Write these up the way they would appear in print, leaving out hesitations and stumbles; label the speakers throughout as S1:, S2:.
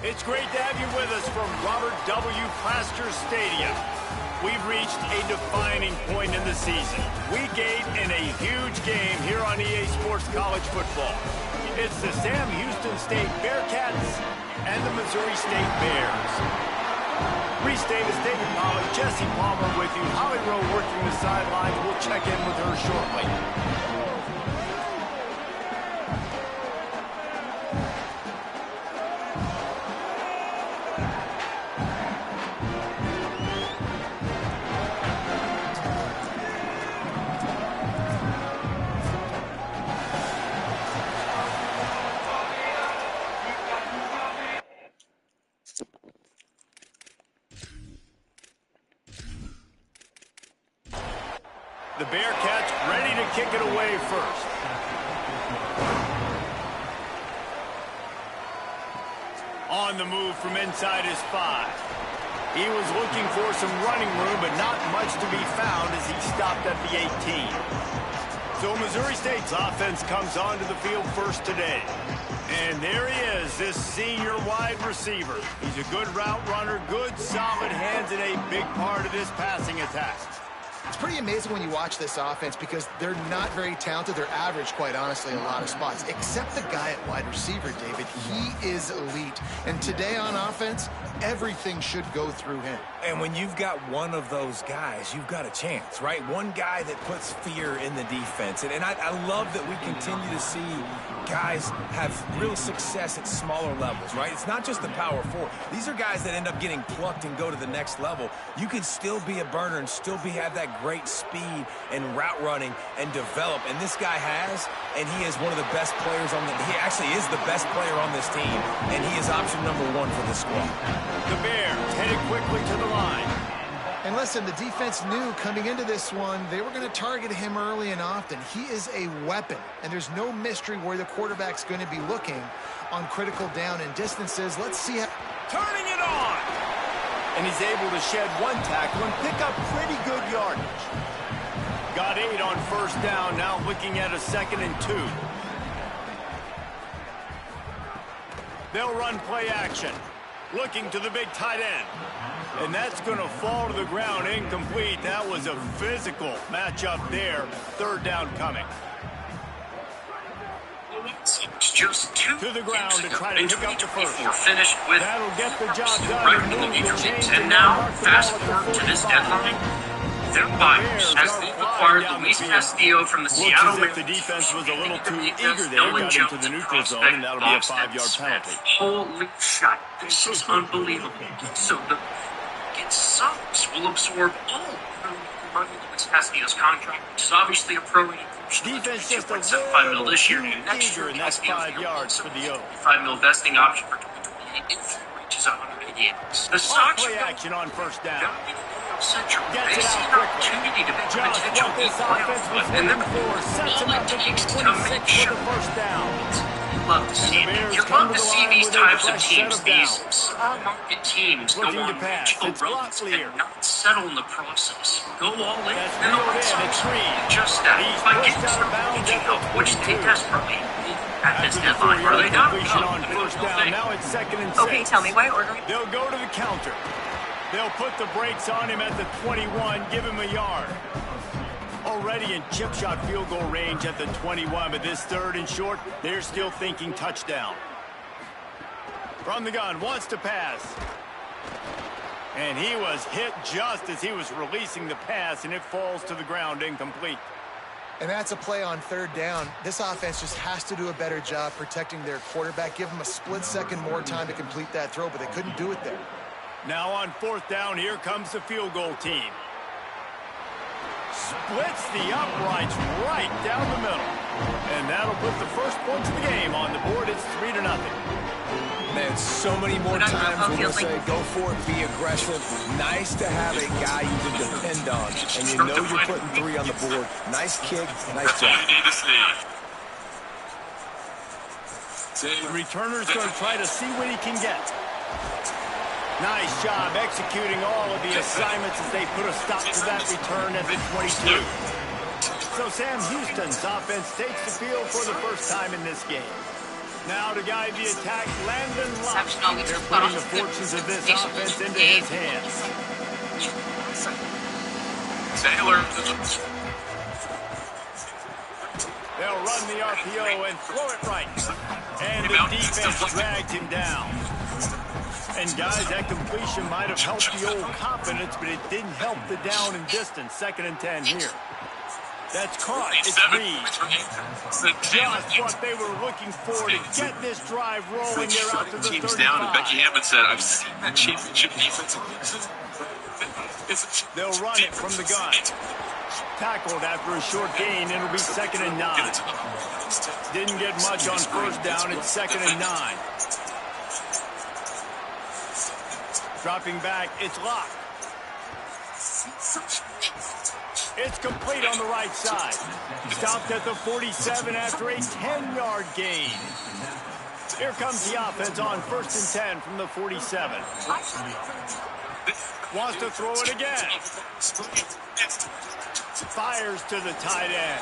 S1: It's great to have you with us from Robert W. Plaster Stadium. We've reached a defining point in the season. Week 8 in a huge game here on EA Sports College Football. It's the Sam Houston State Bearcats and the Missouri State Bears. Free Davis, David Pollack, Jesse Palmer with you. Holly Rowe working the sidelines. We'll check in with her shortly. The Bearcats ready to kick it away first. On the move from inside his 5. He was looking for some running room, but not much to be found as he stopped at the 18. So Missouri State's offense comes onto the field first today. And there he is, this senior wide receiver. He's a good route runner, good solid hands, and a big part of this passing attack.
S2: It's pretty amazing when you watch this offense because they're not very talented. They're average, quite honestly, in a lot of spots. Except the guy at wide receiver, David. He is elite. And today on offense, everything should go through him.
S3: And when you've got one of those guys, you've got a chance, right? One guy that puts fear in the defense. And I love that we continue to see guys have real success at smaller levels, right? It's not just the power 4. These are guys that end up getting plucked and go to the next level. You can still be a burner and still have that great speed and route running and develop. And this guy has, and he is one of the best players on he actually is the best player on this team, and he is option number 1 for the squad.
S1: The Bears headed quickly to the line.
S2: And listen, the defense knew coming into this one, they were going to target him early and often. He is a weapon, and there's no mystery where the quarterback's going to be looking on critical down and distances. Let's see how...
S1: Turning it on! And he's able to shed 1 tackle and pick up pretty good yardage. Got 8 on first down, now looking at a 2nd and 2. They'll run play action. Looking to the big tight end. And that's going to fall to the ground incomplete. That was a physical matchup there. 3rd down coming.
S4: It's just 2
S1: to the ground to try to pick up the first.
S4: Finished with
S1: that'll get the job done.
S4: Right in the leadership. And now, fast forward to this deadline. Their buyers, as they acquired Luis Castillo from the Seattle
S1: Mariners. The defense was a little too eager there. Got into the neutral zone, and that'll be a 5-yard penalty.
S4: Holy shit. This is unbelievable. So the Sucks will absorb all of money Luis Castillo's contract, which is obviously a pro
S1: defense just a
S4: $2.75 million this year, and next year
S1: that's 5 yards for the O.
S4: $5 million vesting option for 2028 if it reaches 188. The Sox
S1: play action on first down.
S4: Central. They see an opportunity to make a potential deep playoff, and then all it takes to make sure. Love to see it. You love to see these types of teams, these small market teams, go on magical roads and not settle in the process. Go all in, and the Red Sox just that. By getting some pitching help, which they desperately need at this deadline. Are they not?
S1: Now it's 2nd and 6.
S5: Okay, tell me why order.
S1: They'll go to the counter. They'll put the brakes on him at the 21, give him a yard. Already in chip shot field goal range at the 21, but this 3rd and short, they're still thinking touchdown. From the gun, wants to pass. And he was hit just as he was releasing the pass, and it falls to the ground incomplete.
S2: And that's a play on 3rd down. This offense just has to do a better job protecting their quarterback. Give them a split second more time to complete that throw, but they couldn't do it there.
S1: Now on 4th down, here comes the field goal team. Splits the uprights right down the middle. And that'll put the first points of the game on the board. It's 3-0.
S3: Man, so many more times we're going to say, go for it, be aggressive. Nice to have a guy you can depend on. And you know you're putting 3 on the board. Nice kick, nice job.
S1: The returner's going to try to see what he can get. Nice job executing all of the assignments as they put a stop to that return at the 22. So Sam Houston's offense takes the field for the first time in this game. Now to guide the attack, Landon Locke. They're putting the fortunes of this offense into his hands.
S4: Taylor.
S1: They'll run the RPO and throw it right. And the defense dragged him down. And guys, that completion might have helped the old confidence, but it didn't help the down and distance. 2nd and 10 here. That's caught. It's Reed. Just what they were looking for to get this drive rolling. They're out to the 35.
S4: Teams down, and Becky Hammond said, I've seen that championship defense.
S1: They'll run it from the gun. Tackled after a short gain. It'll be 2nd and 9. Didn't get much on 1st down. It's 2nd and 9. Dropping back, it's Locke. It's complete on the right side. Stopped at the 47 after a 10-yard gain. Here comes the offense on 1st and 10 from the 47. Wants to throw it again. Fires to the tight end.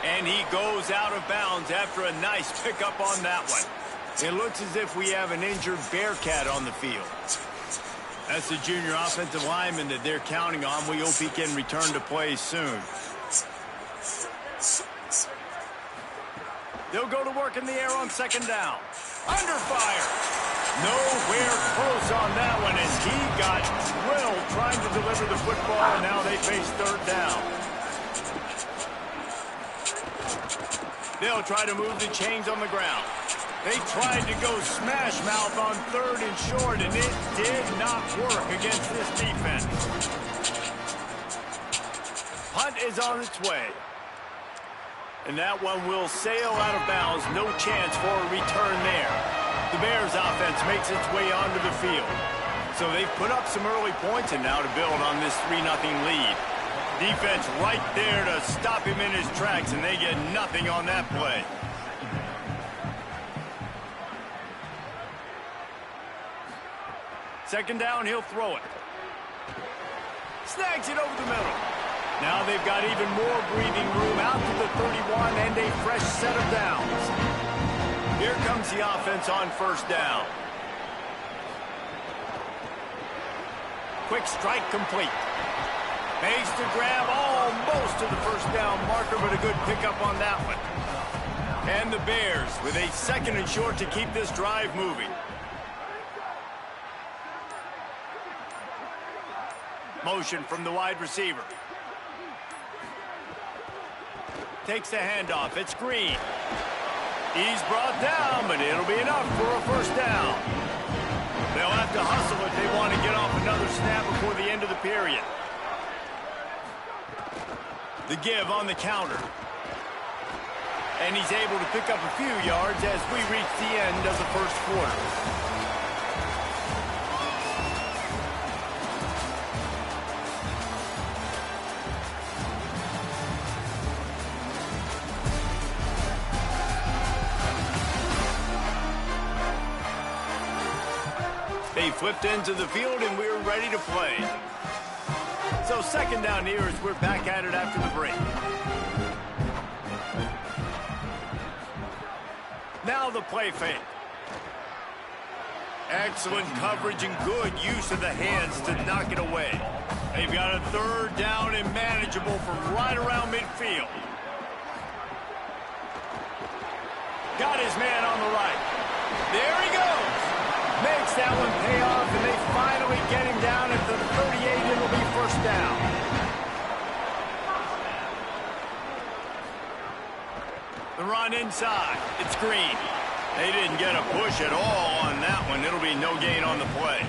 S1: And he goes out of bounds after a nice pickup on that one. It looks as if we have an injured Bearcat on the field. That's the junior offensive lineman that they're counting on. We hope he can return to play soon. They'll go to work in the air on 2nd down. Under fire. Nowhere close on that one, and he got drilled trying to deliver the football, and now they face 3rd down. They'll try to move the chains on the ground. They tried to go smash mouth on 3rd and short, and it did not work against this defense. Punt is on its way. And that one will sail out of bounds. No chance for a return there. The Bears offense makes its way onto the field. So they've put up some early points, and now to build on this 3-0 lead. Defense right there to stop him in his tracks, and they get nothing on that play. Second down, he'll throw it. Snags it over the middle. Now they've got even more breathing room out to the 31 and a fresh set of downs. Here comes the offense on 1st down. Quick strike complete. Makes the grab almost to the 1st down marker, but a good pickup on that one. And the Bears with a 2nd and short to keep this drive moving. Motion from the wide receiver. Takes the handoff. It's Green. He's brought down, but it'll be enough for a 1st down. They'll have to hustle if they want to get off another snap before the end of the period. The give on the counter. And he's able to pick up a few yards as we reach the end of the 1st quarter. They flipped into the field, and we're ready to play. So 2nd down here as we're back at it after the break. Now the play fake. Excellent coverage and good use of the hands to knock it away. They've got a 3rd down and manageable from right around midfield. Got his man on the right. There he goes. Makes that one pay off, and they finally get him down at the 38. It'll be 1st down. The run inside. It's Green. They didn't get a push at all on that one. It'll be no gain on the play.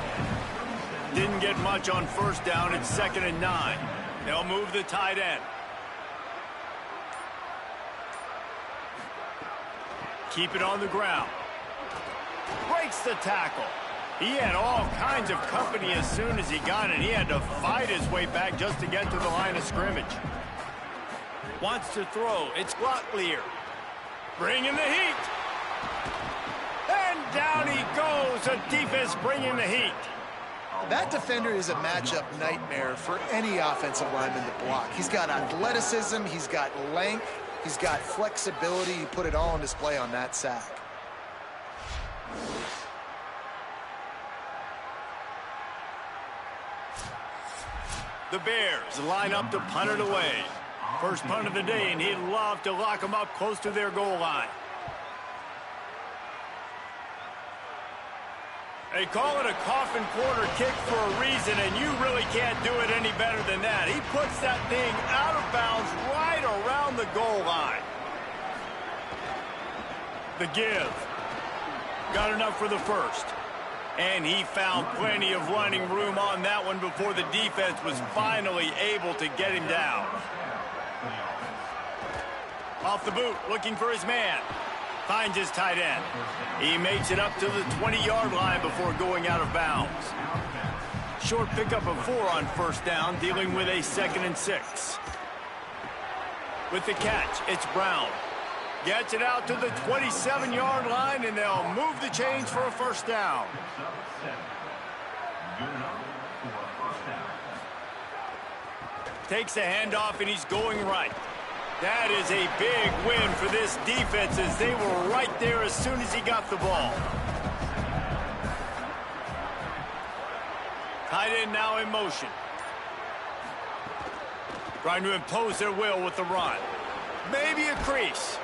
S1: Didn't get much on 1st down. It's 2nd and 9. They'll move the tight end. Keep it on the ground. Breaks the tackle. He had all kinds of company as soon as he got it. He had to fight his way back just to get to the line of scrimmage. Wants to throw. It's Glocklear. Bringing the heat. And down he goes. The defense bringing the heat.
S2: That defender is a matchup nightmare for any offensive lineman to block. He's got athleticism. He's got length. He's got flexibility. He put it all on display on that sack.
S1: The Bears line up to punt it away. First punt of the day, and he'd love to lock them up close to their goal line. They call it a coffin corner kick for a reason, and you really can't do it any better than that. He puts that thing out of bounds right around the goal line. The give. Got enough for the first. And he found plenty of running room on that one before the defense was finally able to get him down. Off the boot, looking for his man. Finds his tight end. He makes it up to the 20-yard line before going out of bounds. Short pickup of 4 on first down, dealing with a 2nd and 6. With the catch, it's Brown. Gets it out to the 27-yard line, and they'll move the chains for a first down. Takes the handoff, and he's going right. That is a big win for this defense, as they were right there as soon as he got the ball. Tight end now in motion. Trying to impose their will with the run. Maybe a crease.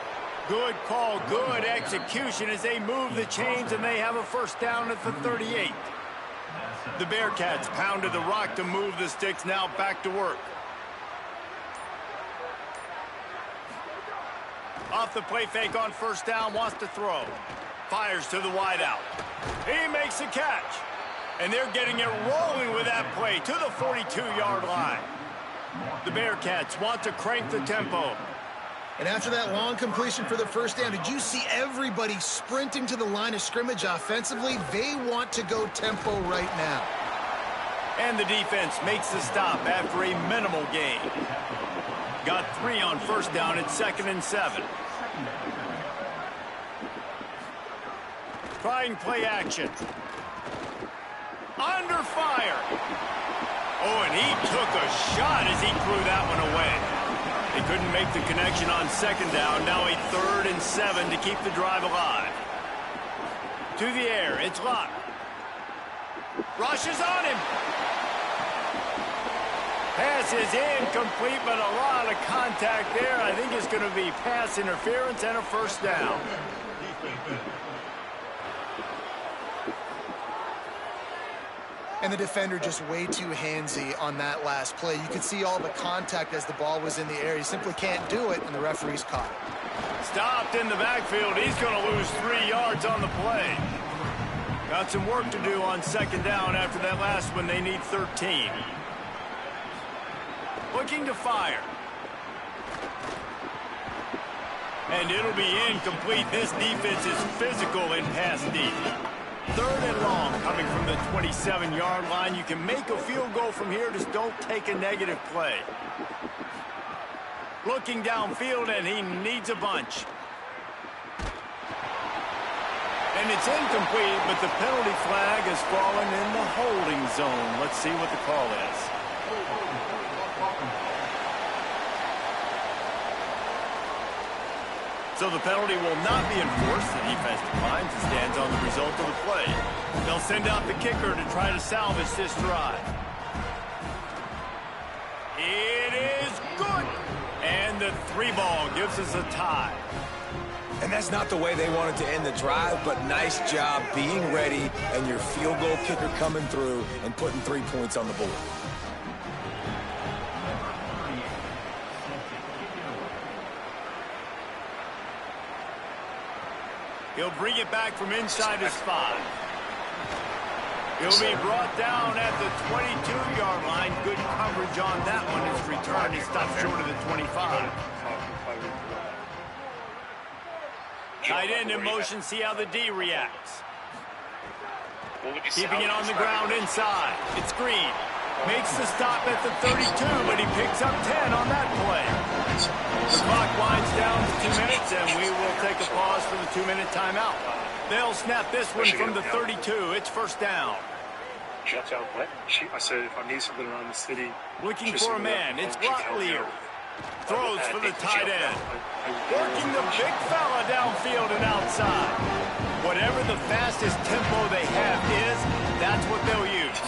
S1: Good call, good execution as they move the chains, and they have a first down at the 38. The Bearcats pounded the rock to move the sticks, now back to work. Off the play fake on first down, wants to throw. Fires to the wideout. He makes a catch. And they're getting it rolling with that play to the 42-yard line. The Bearcats want to crank the tempo.
S2: And after that long completion for the first down, did you see everybody sprinting to the line of scrimmage offensively? They want to go tempo right now.
S1: And the defense makes the stop after a minimal gain. Got 3 on first down at 2nd and 7. Trying play action. Under fire. Oh, and he took a shot as he threw that one away. They couldn't make the connection on second down. Now a 3rd and 7 to keep the drive alive. To the air, it's Locke. Rushes on him. Pass is incomplete, but a lot of contact there. I think it's going to be pass interference and a first down.
S2: And the defender just way too handsy on that last play. You could see all the contact as the ball was in the air. He simply can't do it, and the referee's caught it.
S1: Stopped in the backfield. He's going to lose 3 yards on the play. Got some work to do on second down after that last one. They need 13. Looking to fire. And it'll be incomplete. This defense is physical in pass deep. 3rd and long coming from the 27-yard line. You can make a field goal from here. Just don't take a negative play. Looking downfield, and he needs a bunch. And it's incomplete, but the penalty flag has fallen in the holding zone. Let's see what the call is. So the penalty will not be enforced. The defense declines and stands on the result of the play. They'll send out the kicker to try to salvage this drive. It is good. And the 3 ball gives us a tie.
S3: And that's not the way they wanted to end the drive, but nice job being ready and your field goal kicker coming through and putting 3 points on the board.
S1: He'll bring it back from inside his 5. He'll be brought down at the 22-yard line. Good coverage on that one. His return is stopped short of the 25. Tight end in motion. See how the D reacts. Keeping it on the ground inside. It's Green. Makes the stop at the 32, but he picks up 10 on that play. The clock winds down to 2 minutes, and we will take a pause for the 2-minute timeout. They'll snap this one from the 32. It's first down.
S5: I said if I need something around the city.
S1: Looking for a man. It's Brotlier. Throws for the tight end. Working the big fella downfield and outside. Whatever the fastest tempo they have is, that's what they'll use.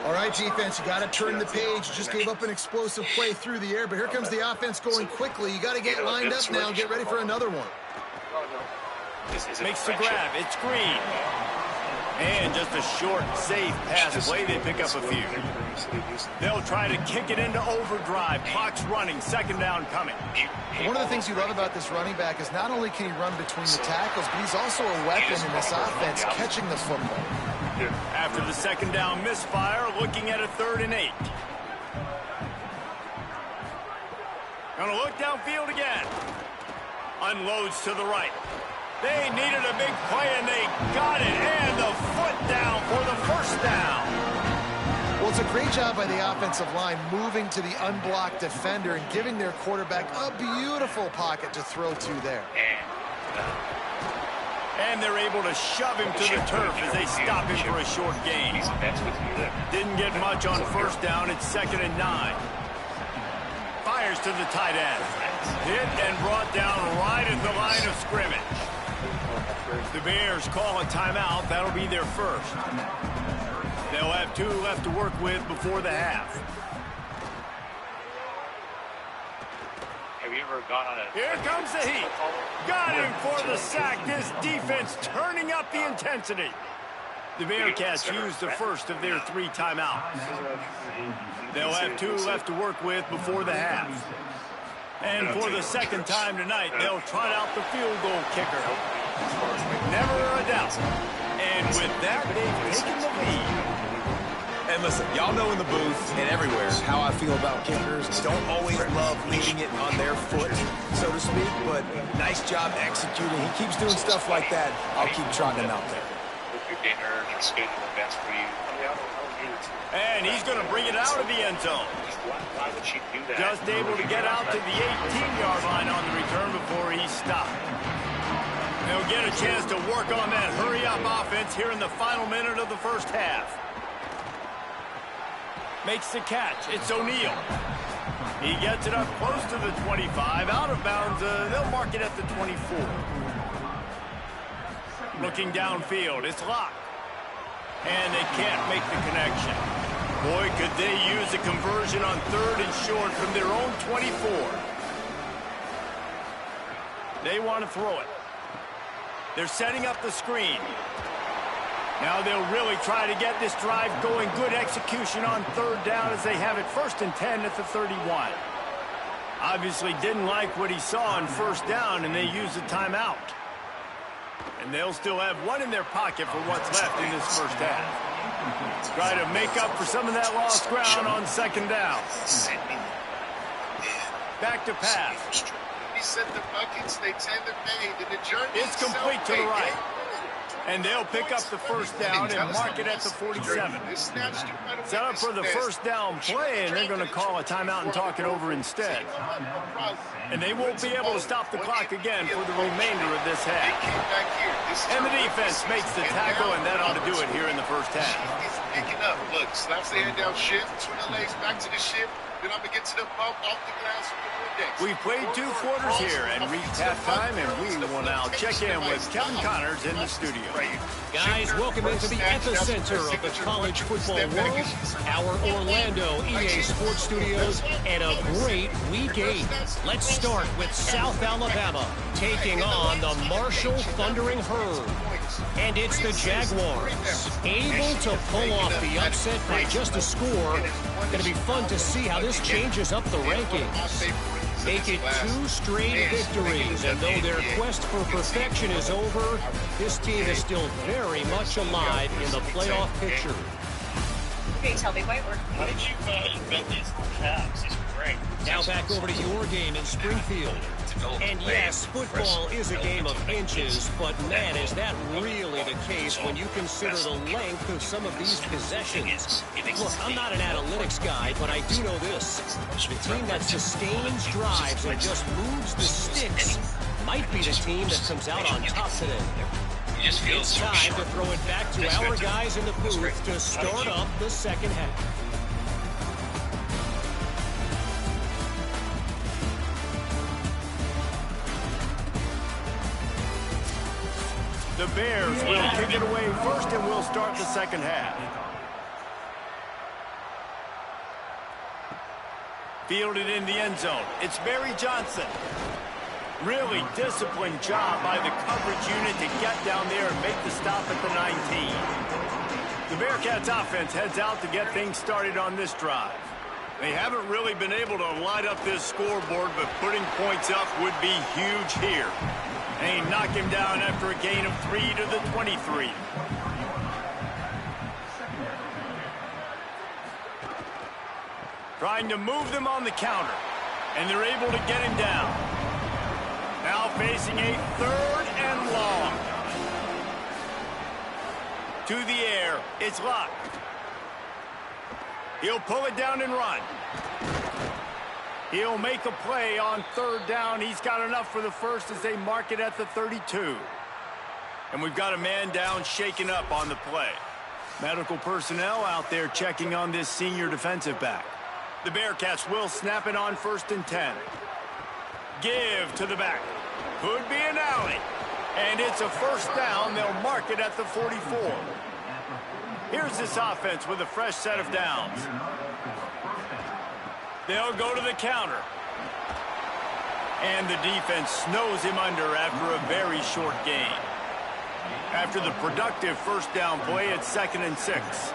S2: All right, defense, you got to turn the page. Just gave up an explosive play through the air, but here comes the offense going quickly. You got to get lined up now and get ready for another one.
S1: Makes the grab. It's Green. And just a short, safe pass play. They pick up a few. They'll try to kick it into overdrive. Clock's running. Second down coming.
S2: One of the things you love about this running back is not only can he run between the tackles, but he's also a weapon in this offense, catching the football.
S1: After the second down misfire, looking at a 3rd and 8. Gonna look downfield again. Unloads to the right. They needed a big play, and they got it. And the foot down for the first down.
S2: Well, it's a great job by the offensive line moving to the unblocked defender and giving their quarterback a beautiful pocket to throw to there.
S1: And they're able to shove him to the turf as they stop him for a short gain. Didn't get much on first down. It's 2nd and 9. Fires to the tight end. Hit and brought down right at the line of scrimmage. The Bears call a timeout. That'll be their first. They'll have 2 left to work with before the half.
S5: Have you ever gone on a...
S1: Here comes the heat. Got him for the sack. This defense turning up the intensity. The Bearcats used the first of their 3 timeouts. They'll have 2 left to work with before the half. And for the second time tonight, they'll trot out the field goal kicker. Never a doubt. And with that, they've taken the lead.
S3: And listen, y'all know in the booth and everywhere how I feel about kickers. Don't always love leaving it on their foot, so to speak, but nice job executing. He keeps doing stuff like that. I'll keep trotting him out there.
S1: And he's going to bring it out of the end zone.
S5: Why would she do that?
S1: Just able to get out to the 18-yard line on the return before he stopped. They'll get a chance to work on that hurry-up offense here in the final minute of the first half. Makes the catch. It's O'Neal. He gets it up close to the 25. Out of bounds. They'll mark it at the 24. Looking downfield. It's locked. And they can't make the connection. Boy, could they use a conversion on 3rd and short from their own 24. They want to throw it. They're setting up the screen. Now they'll really try to get this drive going. Good execution on 3rd down as they have it 1st and 10 at the 31. Obviously didn't like what he saw on 1st down, and they use a timeout. And they'll still have 1 in their pocket for what's left in this first half. Try to make up for some of that lost ground on 2nd down. Back to pass.
S6: He said the buckets they tend to made in the journey.
S1: It's complete to the right. And they'll pick up the first down and mark it at the 47. Set up for the first down play, and they're going to call a timeout and talk it over instead. And they won't be able to stop the clock again for the remainder of this half. And the defense makes the tackle, and that ought to do it here in the first half.
S6: He's picking up. Look, slaps the hand down, shift, swing the legs back to the shift. Then I'm going to get to the bump off the glass with the index.
S1: We've played 2 quarters here and reached halftime, and we will now check in with Kevin Connors in the studio.
S7: Guys, welcome into the epicenter of the college football world, our Orlando EA Sports Studios, and a great Week 8. Let's start with South Alabama taking on the Marshall Thundering Herd. And it's the Jaguars, able to pull off the upset by just a score. Going to be fun to see how this changes up the rankings. Make it 2 straight victories, and though their quest for perfection is over, this team is still very much alive in the playoff picture.
S8: Can you tell me why
S5: How did you invent these calves? These are great.
S7: Now back over to your game in Springfield. And yes, football is a game of inches, but man, is that really the case when you consider the length of some of these possessions. Look, I'm not an analytics guy, but I do know this. The team that sustains drives and just moves the sticks might be the team that comes out on top today. It's time to throw it back to our guys in the booth to start up the second half.
S1: The Bears will kick it away first, and we'll start the second half. Fielded in the end zone. It's Barry Johnson. Really disciplined job by the coverage unit to get down there and make the stop at the 19. The Bearcats offense heads out to get things started on this drive. They haven't really been able to light up this scoreboard, but putting points up would be huge here. They knock him down after a gain of 3 to the 23. Trying to move them on the counter, and they're able to get him down. Now facing a 3rd and long. To the air, it's Locke. He'll pull it down and run. He'll make a play on 3rd down. He's got enough for the first as they mark it at the 32. And we've got a man down shaken up on the play. Medical personnel out there checking on this senior defensive back. The Bearcats will snap it on 1st and 10. Give to the back. Could be an alley. And it's a 1st down. They'll mark it at the 44. Here's this offense with a fresh set of downs. They'll go to the counter. And the defense snows him under after a very short gain. After the productive 1st down play, it's 2nd and 6.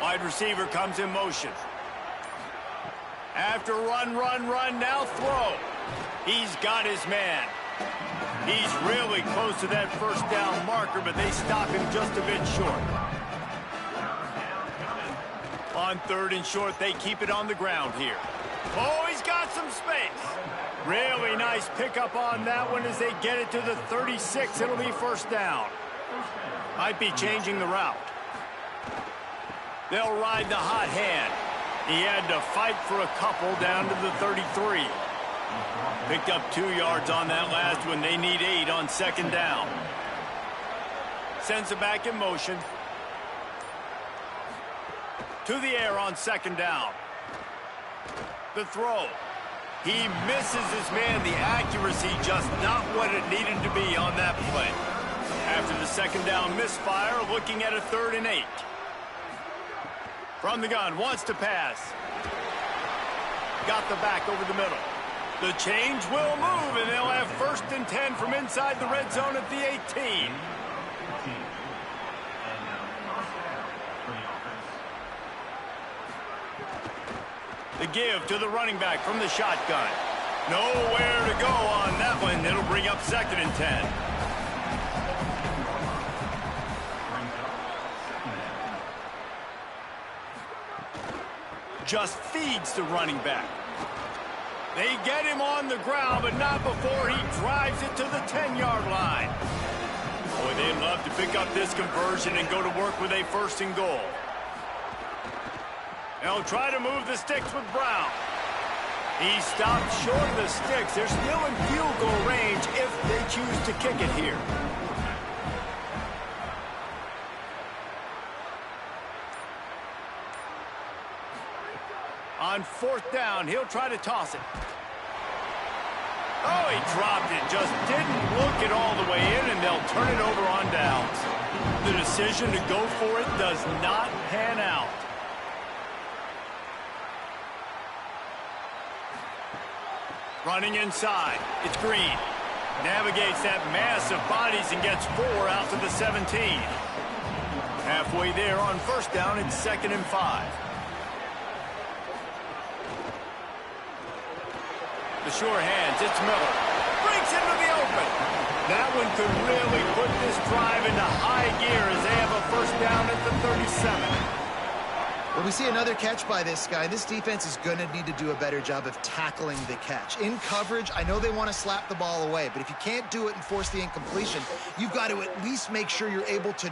S1: Wide receiver comes in motion. After run, now throw. He's got his man. He's really close to that 1st down marker, but they stop him just a bit short. On 3rd and short, they keep it on the ground here. Oh, he's got some space. Really nice pickup on that one as they get it to the 36. It'll be 1st down. Might be changing the route. They'll ride the hot hand. He had to fight for a couple down to the 33. Picked up 2 yards on that last one. They need 8 on 2nd down. Sends it back in motion. To the air on 2nd down. The throw. He misses his man. The accuracy just not what it needed to be on that play. After the 2nd down misfire, looking at a 3rd and 8. From the gun, wants to pass. Got the back over the middle. The change will move, and they'll have 1st and 10 from inside the red zone at the 18. The give to the running back from the shotgun. Nowhere to go on that one. It'll bring up 2nd and 10. Just feeds the running back. They get him on the ground, but not before he drives it to the 10-yard line. Boy, they'd love to pick up this conversion and go to work with a 1st and goal. They'll try to move the sticks with Brown. He stopped short of the sticks. They're still in field goal range if they choose to kick it here. On 4th down, he'll try to toss it. Oh, he dropped it. Just didn't look it all the way in, and they'll turn it over on downs. The decision to go for it does not pan out. Running inside. It's Green. Navigates that mass of bodies and gets 4 out to the 17. Halfway there on 1st down, it's 2nd and 5. The sure hands, it's Miller. Breaks into the open. That one could really put this drive into high gear as they have a 1st down at the 37.
S2: Well, we see another catch by this guy. This defense is going to need to do a better job of tackling the catch. In coverage, I know they want to slap the ball away, but if you can't do it and force the incompletion, you've got to at least make sure you're able to